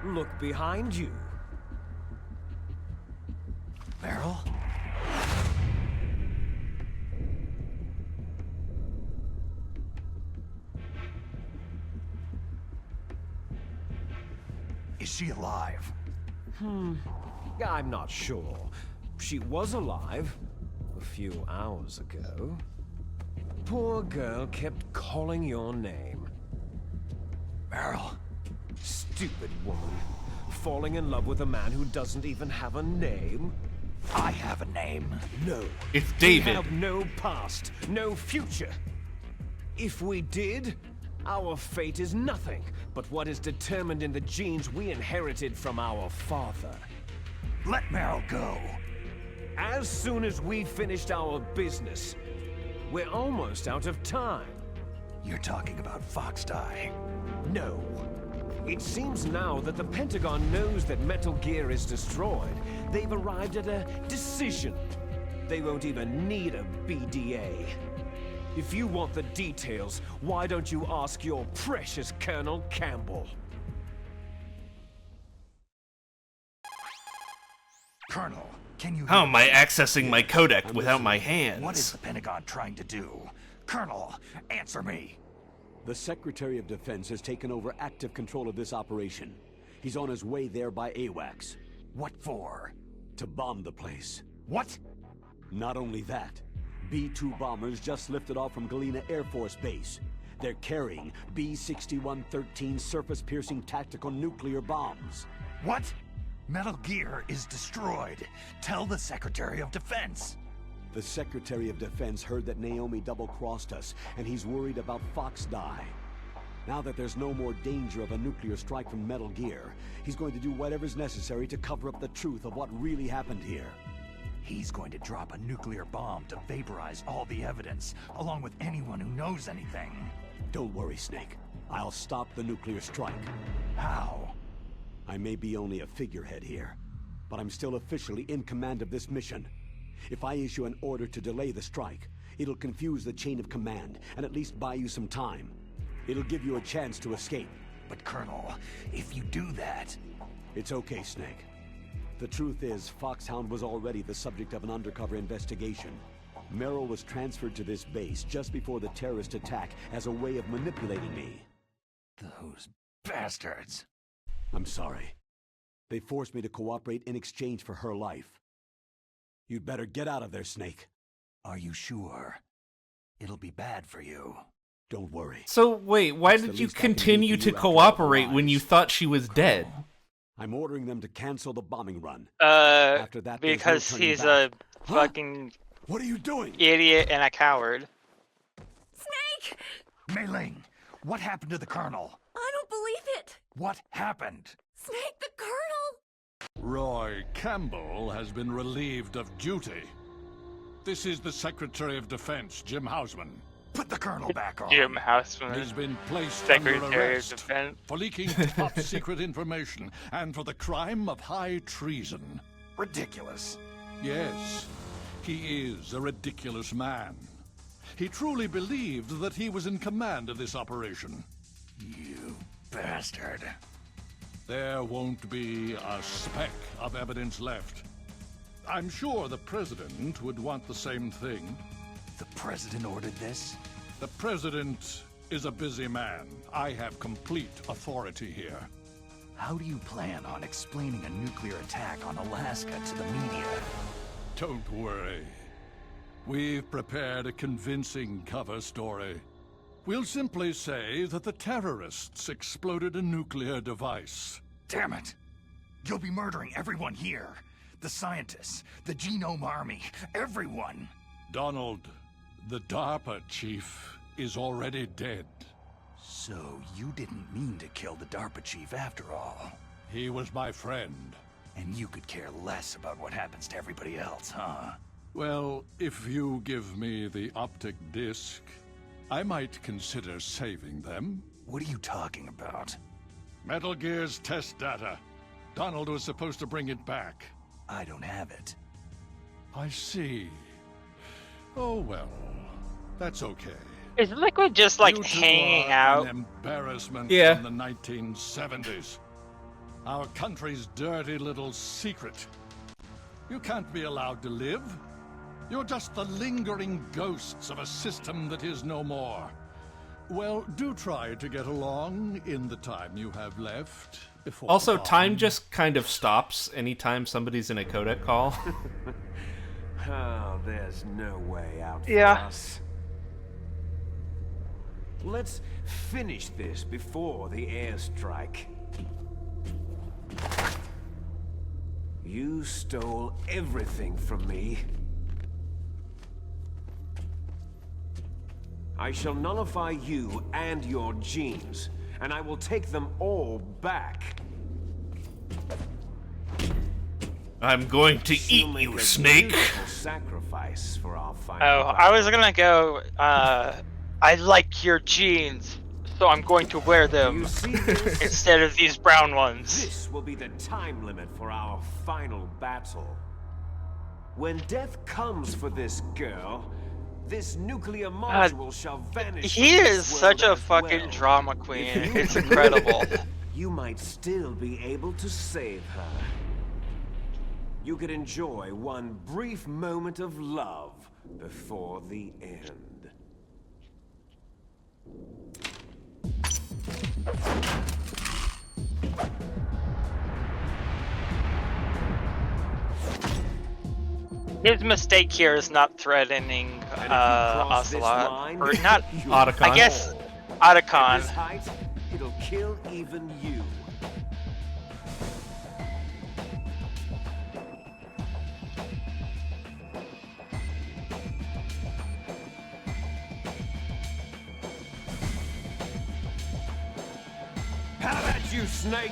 Look behind you. Meryl? Is she alive? I'm not sure. She was alive a few hours ago. Poor girl kept calling your name. Meryl? Stupid woman. Falling in love with a man who doesn't even have a name? I have a name. No. It's We David. have no past, no future. If we did, our fate is nothing but what is determined in the genes we inherited from our father. Let Meryl go. As soon as we finished our business, we're almost out of time. You're talking about Fox Die. No. It seems now that the Pentagon knows that Metal Gear is destroyed. They've arrived at a decision. They won't even need a BDA. If you want the details, why don't you ask your precious Colonel Campbell? Colonel, can you... How am I accessing my codec without my hands? What is the Pentagon trying to do? Colonel, answer me. The Secretary of Defense has taken over active control of this operation. He's on his way there by AWACS. What for? To bomb the place. What? Not only that, B-2 bombers just lifted off from Galena Air Force Base. They're carrying B-6113 surface-piercing tactical nuclear bombs. What? Metal Gear is destroyed. Tell the Secretary of Defense. The Secretary of Defense heard that Naomi double-crossed us, and he's worried about Fox Die. Now that there's no more danger of a nuclear strike from Metal Gear, he's going to do whatever's necessary to cover up the truth of what really happened here. He's going to drop a nuclear bomb to vaporize all the evidence, along with anyone who knows anything. Don't worry, Snake. I'll stop the nuclear strike. How? I may be only a figurehead here, but I'm still officially in command of this mission. If I issue an order to delay the strike, it'll confuse the chain of command and at least buy you some time. It'll give you a chance to escape. But Colonel, if you do that... It's okay, Snake. The truth is, Foxhound was already the subject of an undercover investigation. Merrill was transferred to this base just before the terrorist attack as a way of manipulating me. Those bastards. I'm sorry. They forced me to cooperate in exchange for her life. You'd better get out of there, Snake. Are you sure? It'll be bad for you. Don't worry. So wait, why It's the did you least I can do continue for to you after all cooperate the when you lies. thought she was dead? I'm ordering them to cancel the bombing run. After that, there's no because turning he's back. a fucking What are you doing? idiot and a coward. Snake! Mei Ling, what happened to the Colonel? I don't believe it! What happened? Snake, the Colonel! Roy Campbell has been relieved of duty. This is the Secretary of Defense, Jim Houseman. Put the Colonel back on. Jim Houseman, He's been placed under Secretary of arrest Defense. for leaking top-secret information and for the crime of high treason. Ridiculous. Yes, he is a ridiculous man. He truly believed that he was in command of this operation. You bastard. There won't be a speck of evidence left. I'm sure the President would want the same thing. The President ordered this? The President is a busy man. I have complete authority here. How do you plan on explaining a nuclear attack on Alaska to the media? Don't worry. We've prepared a convincing cover story. We'll simply say that the terrorists exploded a nuclear device. Damn it! You'll be murdering everyone here. The scientists, the Genome Army, everyone. Donald, the DARPA chief, is already dead. So you didn't mean to kill the DARPA chief after all. He was my friend. And you could care less about what happens to everybody else, huh? Well, if you give me the optic disc, I might consider saving them. What are you talking about? Metal Gear's test data. Donald was supposed to bring it back. I don't have it. I see. Oh well, that's okay. Is Liquid just like You two hanging are out? an embarrassment Yeah. in the 1970s. Our country's dirty little secret. You can't be allowed to live. You're just the lingering ghosts of a system that is no more. Well, do try to get along in the time you have left before Also, dawn. time just kind of stops anytime somebody's in a codec call. Oh, there's no way out for Yeah. us. Let's finish this before the airstrike. You stole everything from me. I shall nullify you and your genes, and I will take them all back. I'm going to eat You'll make you, a Snake. beautiful sacrifice for our final Oh, I was gonna go, I like your jeans, so I'm going to wear them You see this? instead of these brown ones. This will be the time limit for our final battle. When death comes for this girl, this nuclear module shall vanish. He from is this such world a as fucking well. drama queen. If you It's live, incredible. You might still be able to save her. You could enjoy one brief moment of love before the end. His mistake here is not threatening And if you cross this Ocelot, line, or not. you'll Otacon. I guess fall. At Otacon. this height, it'll kill even you. How about you, Snake?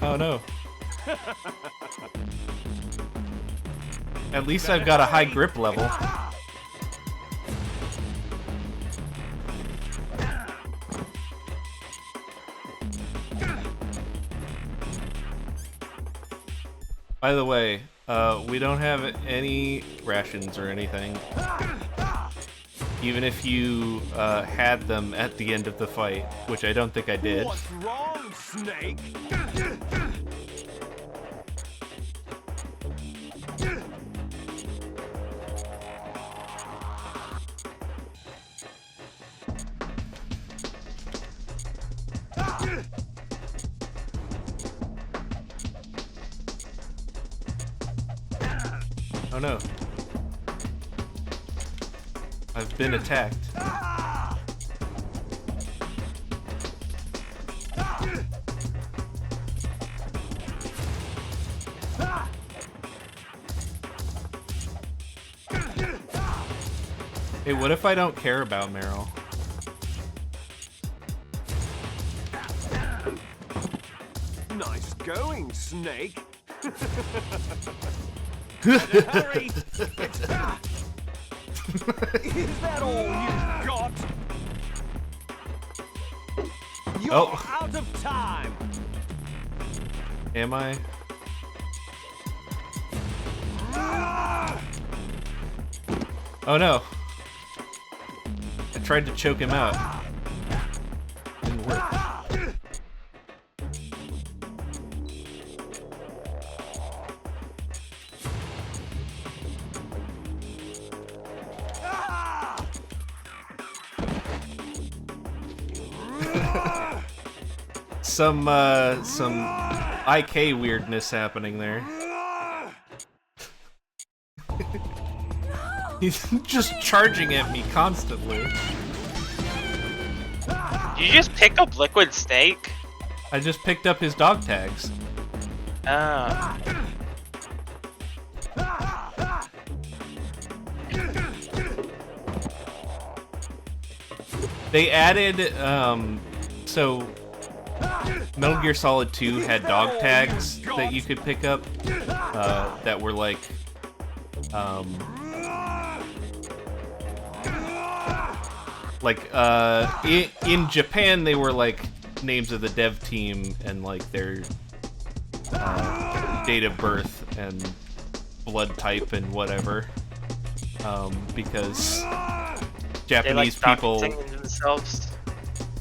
Oh no. At least I've got a high grip level. By the way, we don't have any rations or anything. Even if you had them at the end of the fight, which I don't think I did. What's wrong, Snake? Oh no. I've been attacked. Hey, what if I don't care about Meryl? Nice going, Snake. Hurry! Is that all you've got? You're Oh. out of time! Am I? Oh no. I tried to choke him out. Didn't work. some IK weirdness happening there. He's just charging at me constantly. Did you just pick up Liquid Snake? I just picked up his dog tags. Oh. They added, so Metal Gear Solid 2 had dog tags that you could pick up, that were like, in Japan they were like names of the dev team and like their date of birth and blood type and whatever, because Japanese people. Themselves.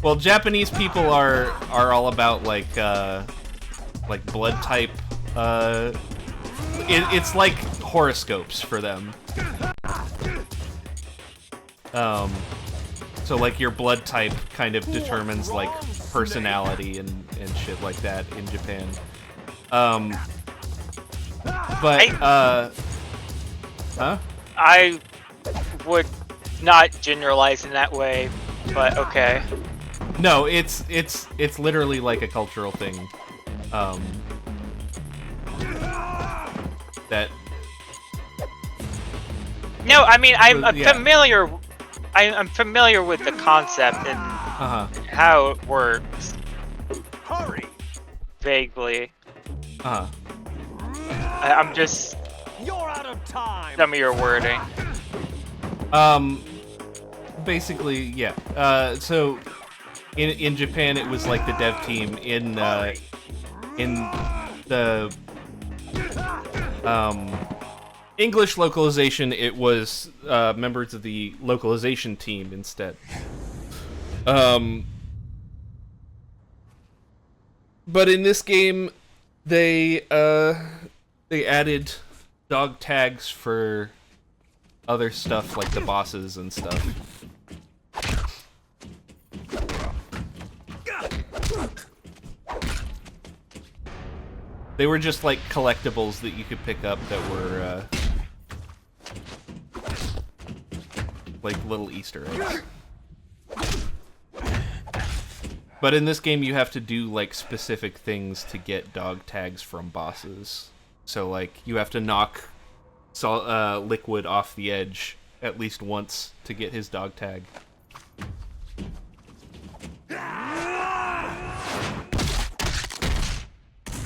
Well, Japanese people are all about like blood type. It's like horoscopes for them. So like your blood type kind of determines like personality and shit like that in Japan. I would not generalize in that way, but okay. No, it's literally like a cultural thing. That. No, I mean I'm Yeah. familiar. I'm familiar with the concept and how it works. Hurry! Vaguely. Uh-huh. I'm just You're out of time! some of your wording. Basically, yeah. So in Japan, it was like the dev team. In the English localization, it was members of the localization team instead. But in this game, they added dog tags for other stuff like the bosses and stuff. They were just like collectibles that you could pick up that were like little Easter eggs. But in this game, you have to do like specific things to get dog tags from bosses. So like you have to knock Liquid off the edge at least once to get his dog tag.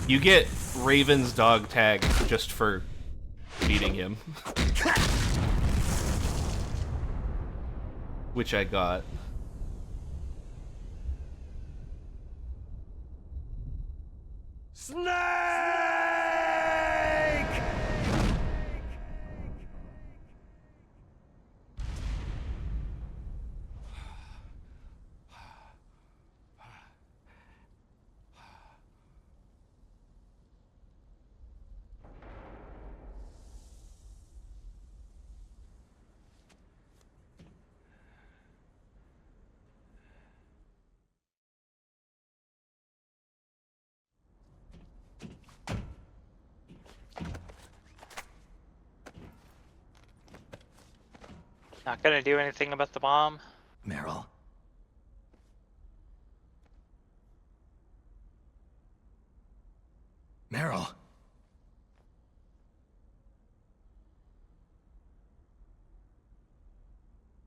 You get Raven's dog tag just for beating him. Which I got. Snake! Not gonna do anything about the bomb. Meryl. Meryl.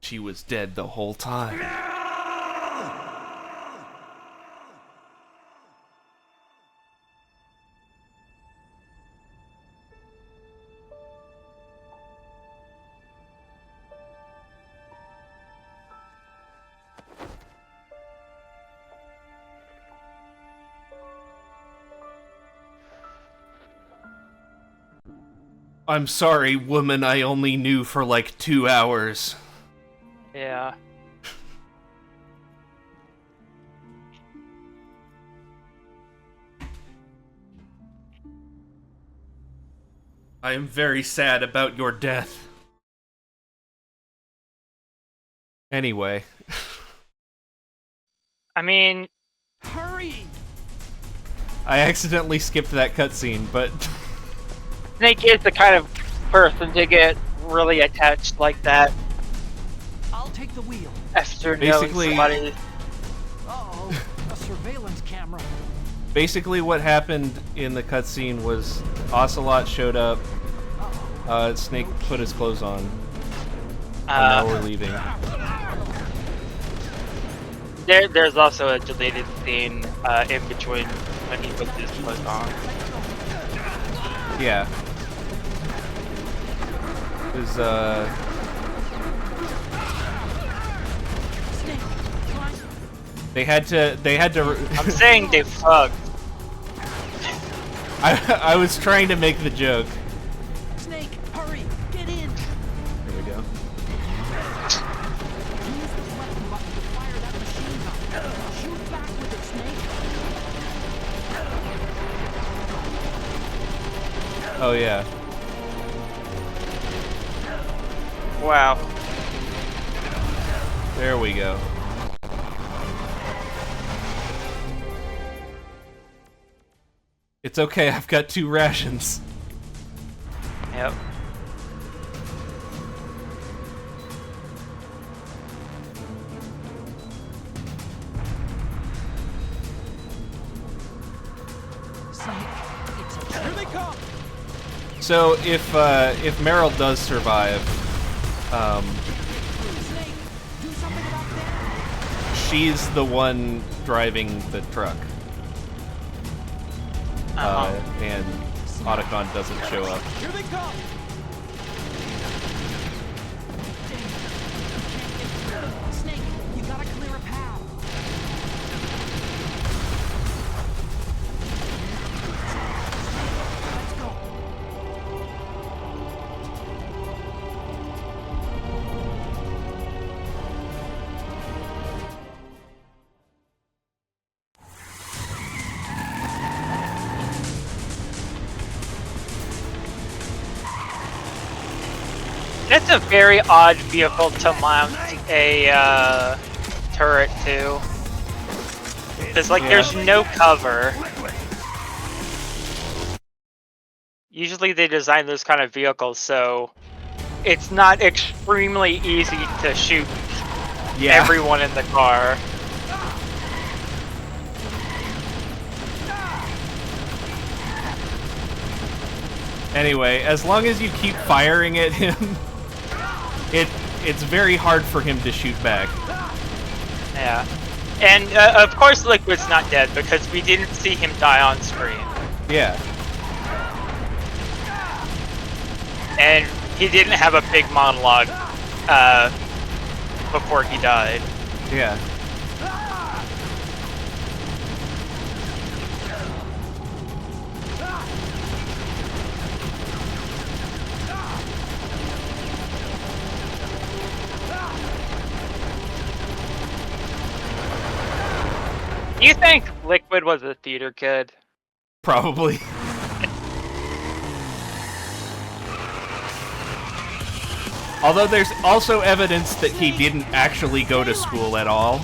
She was dead the whole time. I'm sorry, woman, I only knew for like 2 hours. Yeah. I am very sad about your death. Anyway. I mean, Hurry! I accidentally skipped that cutscene, but... Snake is the kind of person to get really attached like that I'll take the wheel. after knowing Basically- somebody. Uh-oh, a surveillance camera. Basically what happened in the cutscene was Ocelot showed up, Snake put his clothes on, and now we're leaving. There's also a deleted scene in between when he puts his clothes on. Yeah. It was, Snake, try. They had to. I'm saying they fucked. I was trying to make the joke. Snake, hurry, get in. Here we go. Use the weapon button to fire that machine gun. Shoot back with it, Snake. Oh yeah. Wow. There we go. It's okay, I've got 2 rations. Yep. Snake, it's a here they come. So if Meryl does survive, Snake, do something about that. she's the one driving the truck. And Otacon doesn't show up. Here they come. Snake, you gotta clear a path. Let's go. That's a very odd vehicle to mount a turret to. It's like there's no cover. Usually they design those kind of vehicles so it's not extremely easy to shoot everyone in the car. Anyway, as long as you keep firing at him, it's very hard for him to shoot back. Yeah. And of course Liquid's not dead because we didn't see him die on screen. Yeah. And he didn't have a big monologue before he died. Yeah. Do you think Liquid was a theater kid? Probably. Although there's also evidence that he didn't actually go to school at all.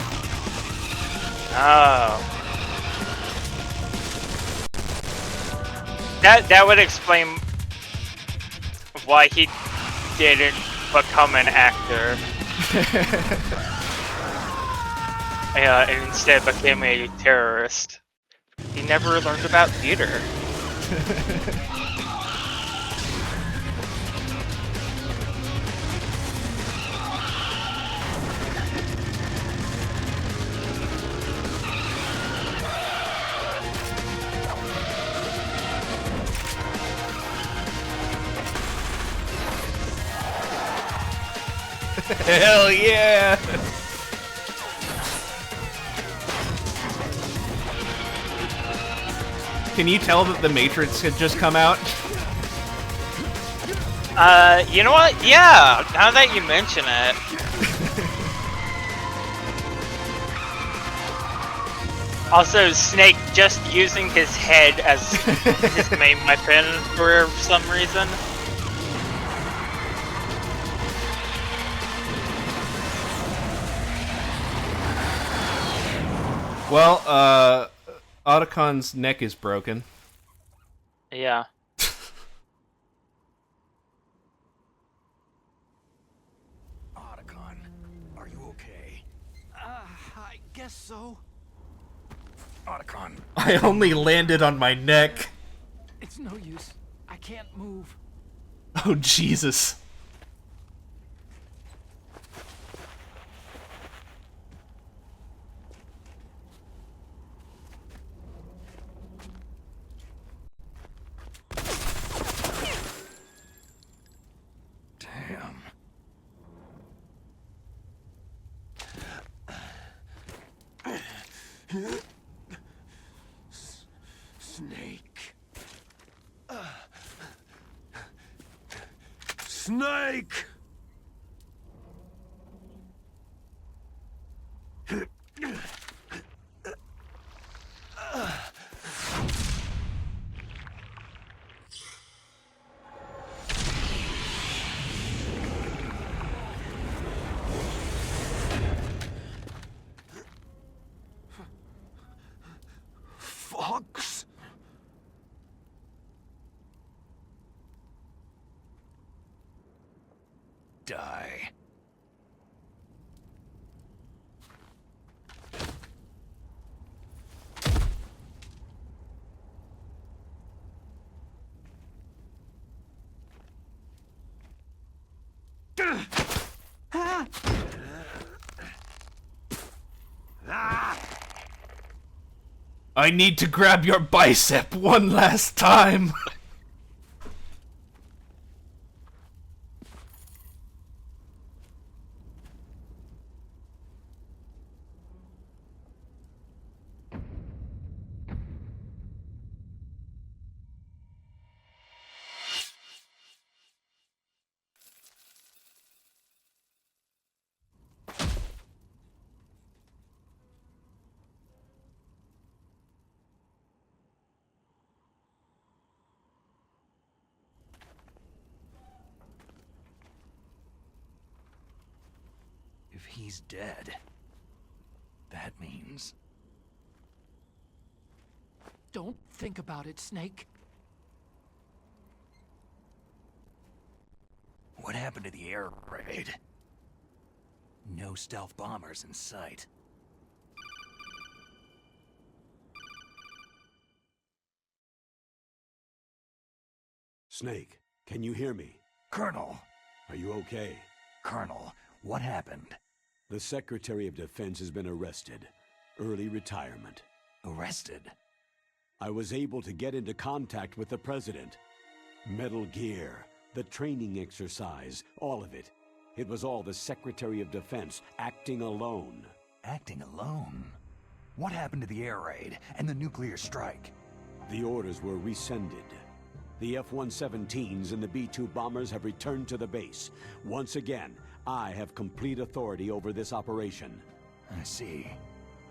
Oh. That would explain why he didn't become an actor. And instead became a terrorist. He never learned about theater. Hell yeah! Can you tell that the Matrix had just come out? You know what? Yeah, now that you mention it. Also, Snake just using his head as his main weapon for some reason. Well, Otacon's neck is broken. Yeah. Otacon, are you okay? I guess so. Otacon, I only landed on my neck. It's no use. I can't move. Oh, Jesus. damn. Snake. Snake! Fox? Die. I need to grab your bicep one last time. If he's dead, that means... Don't think about it, Snake. What happened to the air raid? No stealth bombers in sight. Snake, can you hear me? Colonel! Are you okay? Colonel, what happened? The Secretary of Defense has been arrested. Early retirement. Arrested? I was able to get into contact with the President. Metal Gear, the training exercise, all of it. It was all the Secretary of Defense acting alone. Acting alone? What happened to the air raid and the nuclear strike? The orders were rescinded. The F-117s and the B-2 bombers have returned to the base. Once again, I have complete authority over this operation. I see.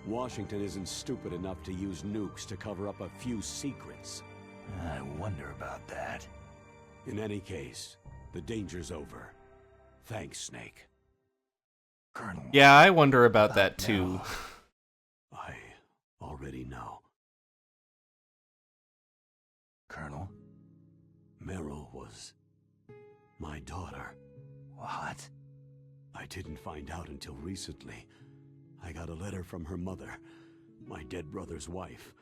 Washington isn't stupid enough to use nukes to cover up a few secrets. I wonder about that. In any case, the danger's over. Thanks, Snake. Colonel... Yeah, I wonder about that too. I already know. Colonel? Meryl was my daughter. What? I didn't find out until recently. I got a letter from her mother, my dead brother's wife.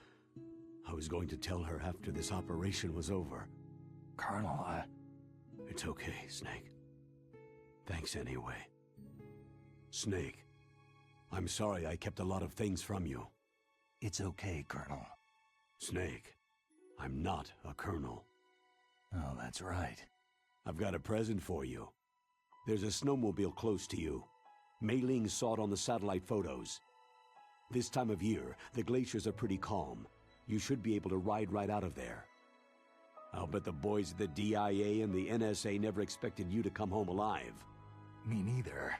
I was going to tell her after this operation was over. Colonel, It's okay, Snake. Thanks anyway. Snake, I'm sorry I kept a lot of things from you. It's okay, Colonel. Snake, I'm not a colonel. Oh, that's right. I've got a present for you. There's a snowmobile close to you. Mei Ling saw it on the satellite photos. This time of year, the glaciers are pretty calm. You should be able to ride right out of there. I'll bet the boys at the DIA and the NSA never expected you to come home alive. Me neither.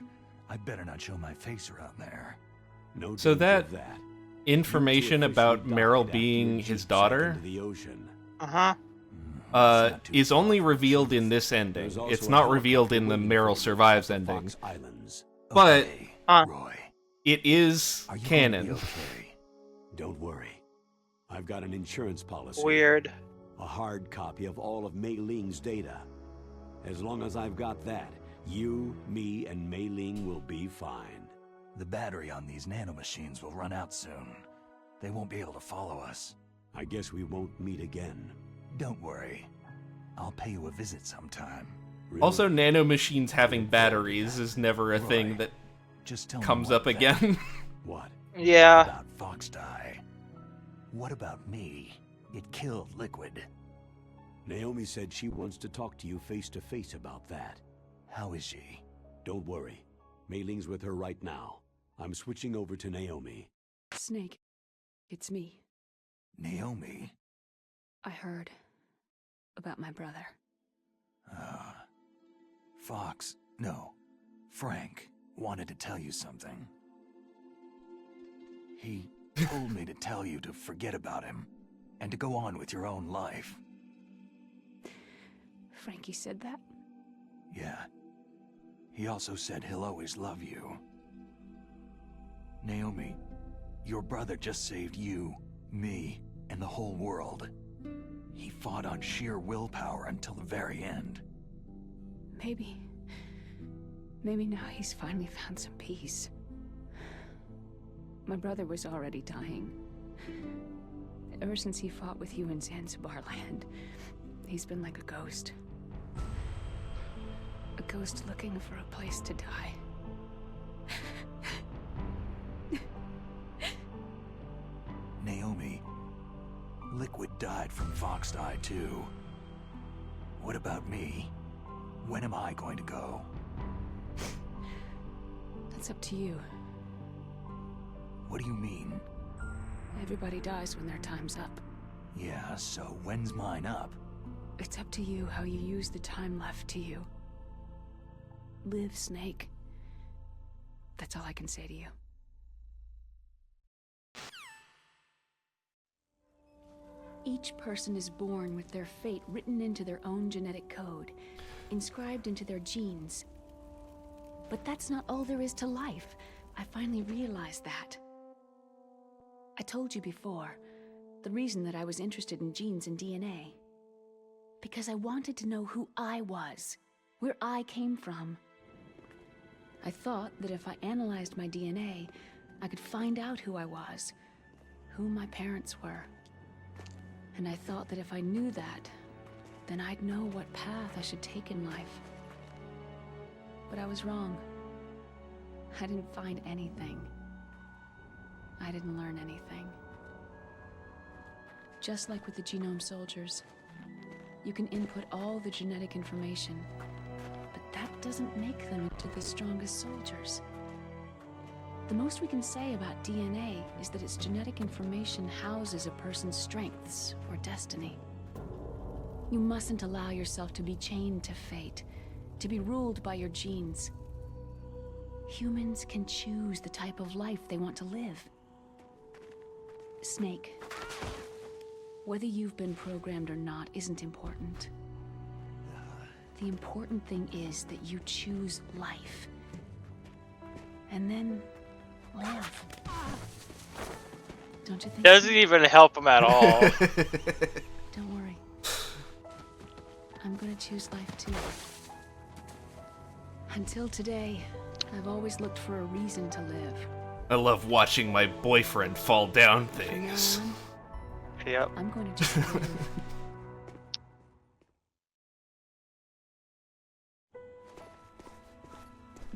I better not show my face around there. No So danger of that that. information You two about officially died Meryl after being your his jeep sank daughter into the ocean. Uh-huh. is only revealed in this ending. There's also It's a not revealed in the helicopter waiting Meryl for you Survives at the ending. Fox Islands. But Okay, Huh. Roy, it is are you canon. gonna be okay? Don't worry. I've got an insurance policy. Weird. A hard copy of all of Mei Ling's data. As long as I've got that, you, me, and Mei Ling will be fine. The battery on these nanomachines will run out soon. They won't be able to follow us. I guess we won't meet again. Don't worry. I'll pay you a visit sometime. Really? Also, nanomachines having batteries is never a thing Roy, that just tell me comes one up thing again. What? Yeah. about Fox Die. What about me? It killed Liquid. Naomi said she wants to talk to you face to face about that. How is she? Don't worry. Mei Ling's with her right now. I'm switching over to Naomi. Snake, It's me. Naomi? I heard about my brother. Frank wanted to tell you something. He told me to tell you to forget about him, and to go on with your own life. Frankie said that? Yeah. He also said he'll always love you. Naomi, your brother just saved you, me, and the whole world. He fought on sheer willpower until the very end. Maybe now he's finally found some peace. My brother was already dying. Ever since he fought with you in Zanzibar land, he's been like a ghost. A ghost looking for a place to die. Naomi, Liquid died from Fox Die too. What about me? When am I going to go? That's up to you. What do you mean? Everybody dies when their time's up. Yeah, so when's mine up? It's up to you how you use the time left to you. Live, Snake. That's all I can say to you. Each person is born with their fate written into their own genetic code, inscribed into their genes. But that's not all there is to life. I finally realized that. I told you before, the reason that I was interested in genes and DNA. Because I wanted to know who I was, where I came from. I thought that if I analyzed my DNA, I could find out who I was, who my parents were. And I thought that if I knew that, then I'd know what path I should take in life. But I was wrong. I didn't find anything. I didn't learn anything. Just like with the genome soldiers, you can input all the genetic information, but that doesn't make them into the strongest soldiers. The most we can say about DNA is that its genetic information houses a person's strengths or destiny. You mustn't allow yourself to be chained to fate, to be ruled by your genes. Humans can choose the type of life they want to live. Snake, whether you've been programmed or not isn't important. The important thing is that you choose life. And then live. Don't you think? Doesn't even help him at all. Don't worry. I'm gonna choose life too. Until today, I've always looked for a reason to live. I love watching my boyfriend fall down things. Yep. I'm going to just live.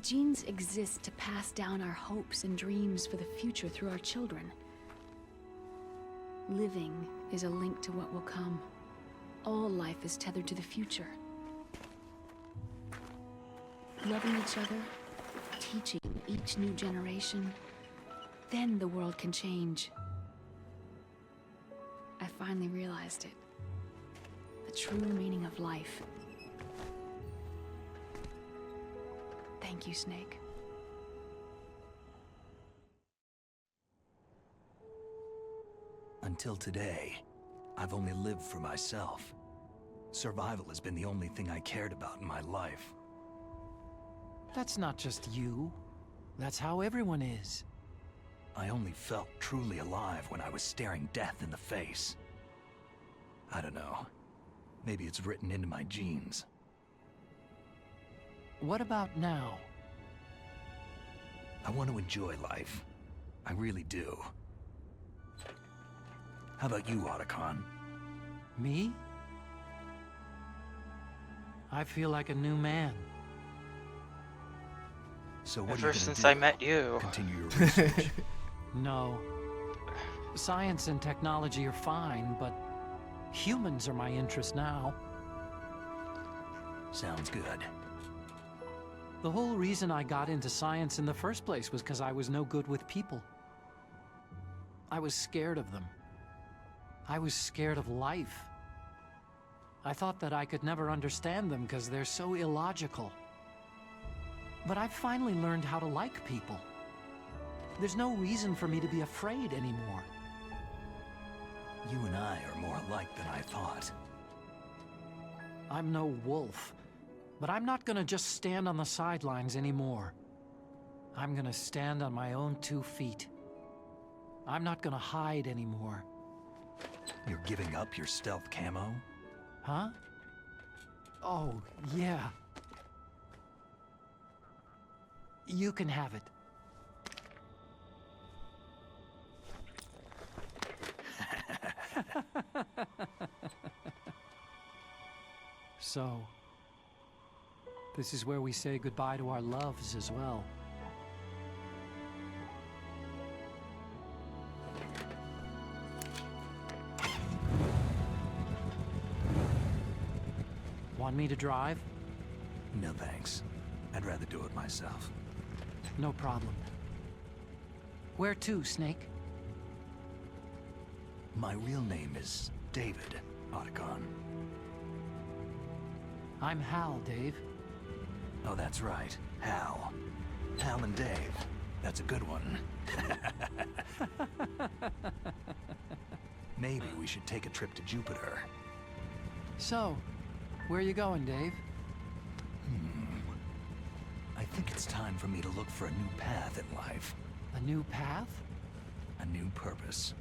Genes exist to pass down our hopes and dreams for the future through our children. Living is a link to what will come. All life is tethered to the future. Loving each other, teaching each new generation, then the world can change. I finally realized it. The true meaning of life. Thank you, Snake. Until today, I've only lived for myself. Survival has been the only thing I cared about in my life. That's not just you. That's how everyone is. I only felt truly alive when I was staring death in the face. I don't know. Maybe it's written into my genes. What about now? I want to enjoy life. I really do. How about you, Otacon? Me? I feel like a new man. So what are you Ever gonna since do? I met you. Continue your research. No. Science and technology are fine, but humans are my interest now. Sounds good. The whole reason I got into science in the first place was because I was no good with people. I was scared of them. I was scared of life. I thought that I could never understand them because they're so illogical. But I've finally learned how to like people. There's no reason for me to be afraid anymore. You and I are more alike than I thought. I'm no wolf, but I'm not gonna just stand on the sidelines anymore. I'm gonna stand on my own 2 feet. I'm not gonna hide anymore. You're giving up your stealth camo? Huh? Oh, yeah. You can have it. So, this is where we say goodbye to our loves as well. Want me to drive? No thanks. I'd rather do it myself. No problem. Where to, Snake? My real name is David Otacon. I'm Hal, Dave. Oh, that's right. Hal. Hal and Dave. That's a good one. Maybe we should take a trip to Jupiter. So, where are you going, Dave? I think it's time for me to look for a new path in life. A new path? A new purpose.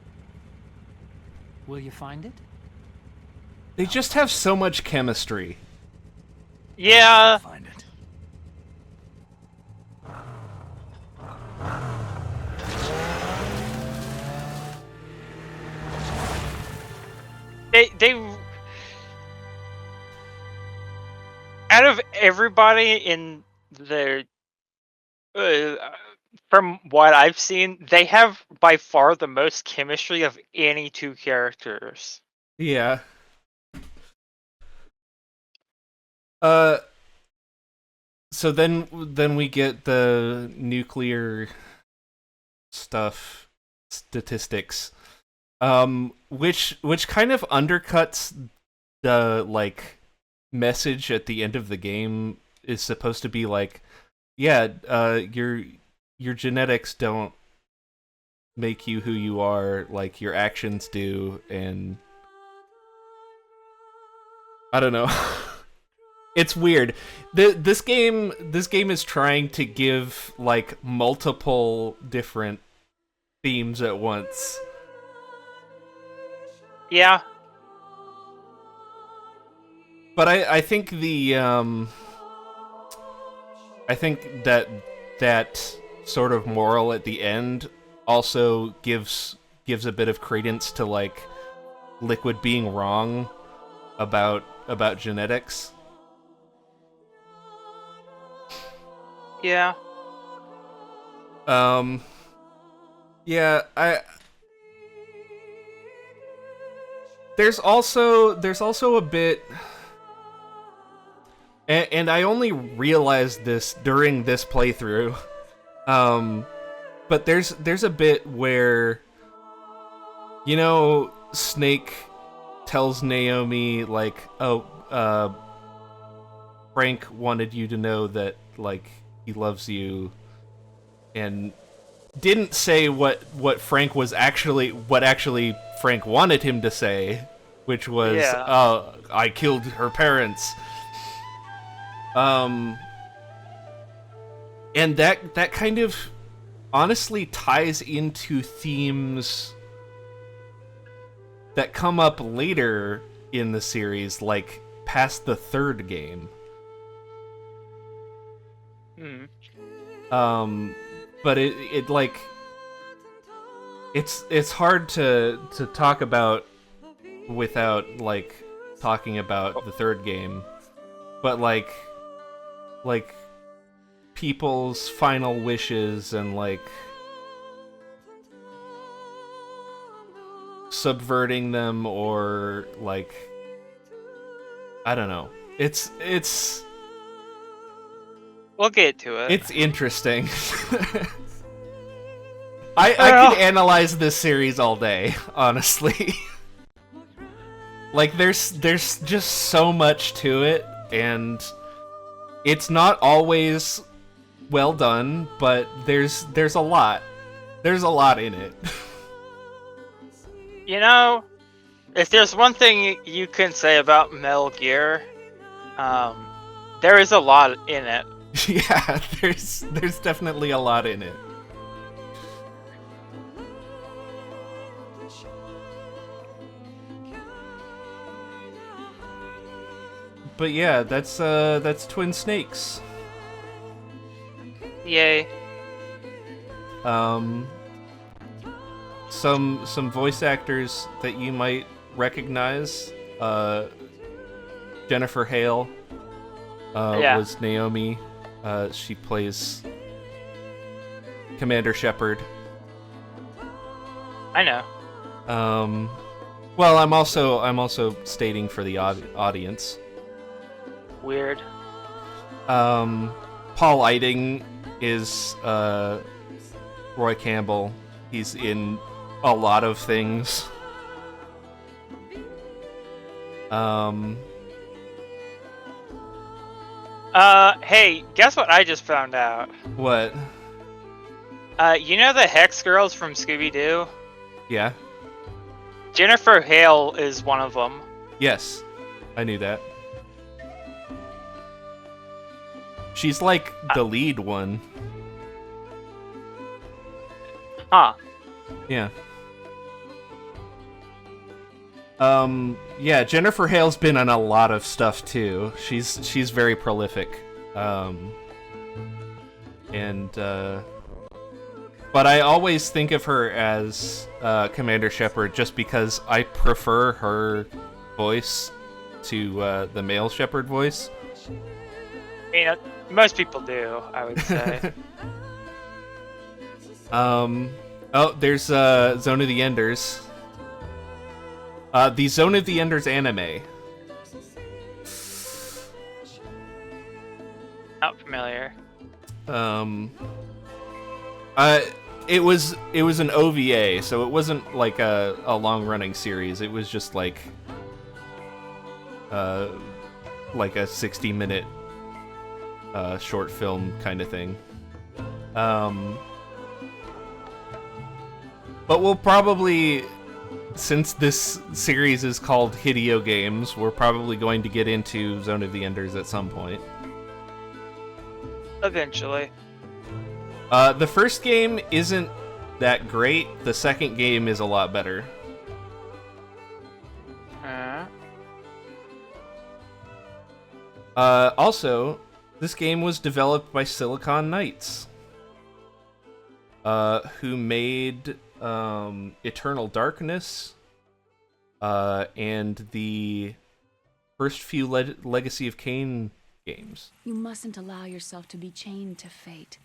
Will you find it? They just have so much chemistry. Yeah. Find it. They out of everybody in the from what I've seen, they have by far the most chemistry of any 2 characters. Yeah. So then we get the nuclear stuff statistics, which kind of undercuts the like message at the end of the game. Is supposed to be like, yeah, your genetics don't make you who you are, like your actions do, and I don't know. It's weird. This game is trying to give like multiple different themes at once. Yeah. But I think the I think that sort of moral at the end also gives a bit of credence to like Liquid being wrong about genetics. Yeah. Yeah, there's also a bit, and I only realized this during this playthrough, but there's a bit where, you know, Snake tells Naomi like, oh, Frank wanted you to know that like he loves you, and didn't say what Frank was actually Frank wanted him to say, which was, I killed her parents. And that kind of honestly ties into themes that come up later in the series, like past the 3rd game. But it like it's hard to talk about without like talking about the 3rd game, but like people's final wishes and like subverting them, or like I don't know. It's We'll get to it. It's interesting. I could analyze this series all day, honestly. Like, there's just so much to it, and it's not always well done, but there's a lot. There's a lot in it. You know, if there's one thing you can say about Metal Gear, there is a lot in it. Yeah, there's definitely a lot in it. But yeah, that's Twin Snakes. Yay. Some voice actors that you might recognize. Jennifer Hale was Naomi. She plays Commander Shepard. I know. Well, I'm also stating for the audience. Weird. Paul Eiding is Roy Campbell. He's in a lot of things. Hey, guess what I just found out? What? You know the Hex Girls from Scooby-Doo? Yeah. Jennifer Hale is one of them. Yes, I knew that. She's like the lead one. Huh. Yeah. Yeah, Jennifer Hale's been on a lot of stuff too. She's very prolific. But I always think of her as Commander Shepard just because I prefer her voice to the male Shepard voice. You know, most people do, I would say. Oh, there's Zone of the Enders. The Zone of the Enders anime. Not familiar. It was an OVA, so it wasn't like a long running series. It was just like a 60-minute short film kind of thing. But we'll probably, since this series is called Hideo Games, we're probably going to get into Zone of the Enders at some point. Eventually. The first game isn't that great. The second game is a lot better. Also, this game was developed by Silicon Knights, who made Eternal Darkness and the first few Legacy of Kain games. You mustn't allow yourself to be chained to fate,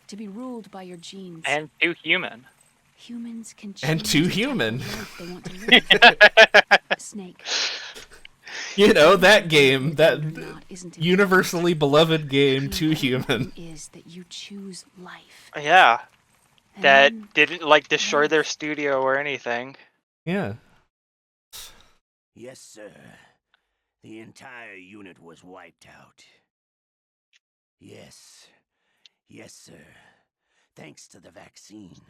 to be ruled by your genes. And too human. Humans can change And too human. they want to live. Snake. You know, that game, that Isn't it universally beloved game, Too Human. Is that you choose life. Yeah. And That then didn't, like, destroy their studio or anything. Yeah. Yes, sir. The entire unit was wiped out. Yes. Yes, sir. Thanks to the vaccine.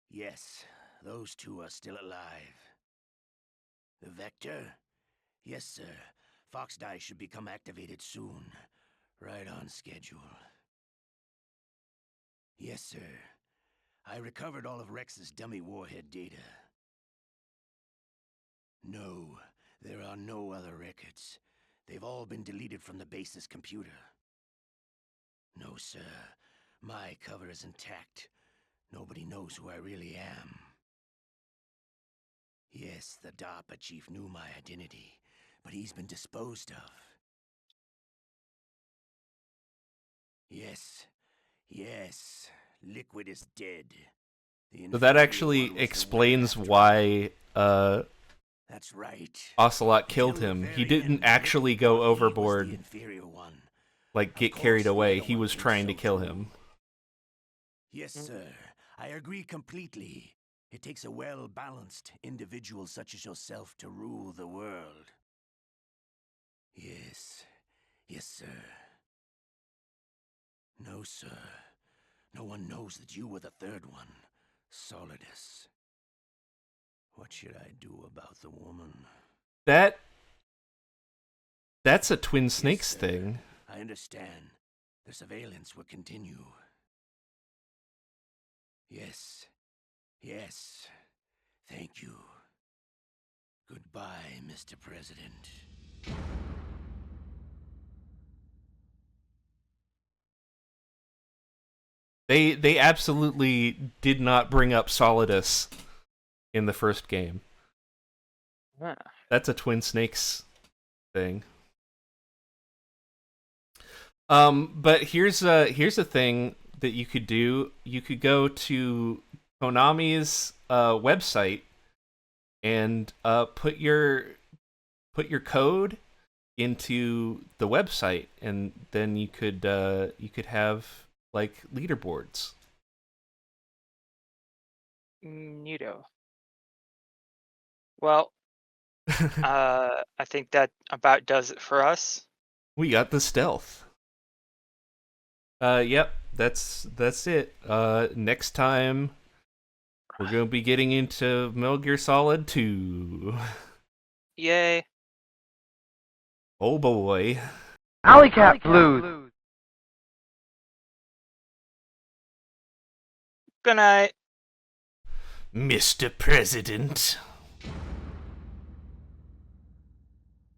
Yes, those two are still alive. The Vector? Yes, sir. Fox Die should become activated soon. Right on schedule. Yes, sir. I recovered all of Rex's dummy warhead data. No, there are no other records. They've all been deleted from the base's computer. No, sir. My cover is intact. Nobody knows who I really am. Yes, the DARPA chief knew my identity, but he's been disposed of. Yes. Yes. Liquid is dead. So that actually explains why That's right. Ocelot killed him. He didn't actually go overboard, like get carried away. He was trying to kill him. Yes, sir. I agree completely. It takes a well-balanced individual such as yourself to rule the world. Yes. Yes, sir. No, sir. No one knows that you were the third one, Solidus. What should I do about the woman? That's a Twin Snakes Yes, sir. thing. I understand. The surveillance will continue. Yes. Yes. Thank you. Goodbye, Mr. President. They absolutely did not bring up Solidus in the first game. Huh. That's a Twin Snakes thing. But here's a thing that you could do. You could go to Konami's website and put your code into the website, and then you could have like leaderboards. Neato. Well, I think that about does it for us. We got the stealth. Yep, that's it. Next time we're gonna be getting into Metal Gear Solid 2. Yay. Oh boy. Alley Cat Blues. Good night. Mr. President.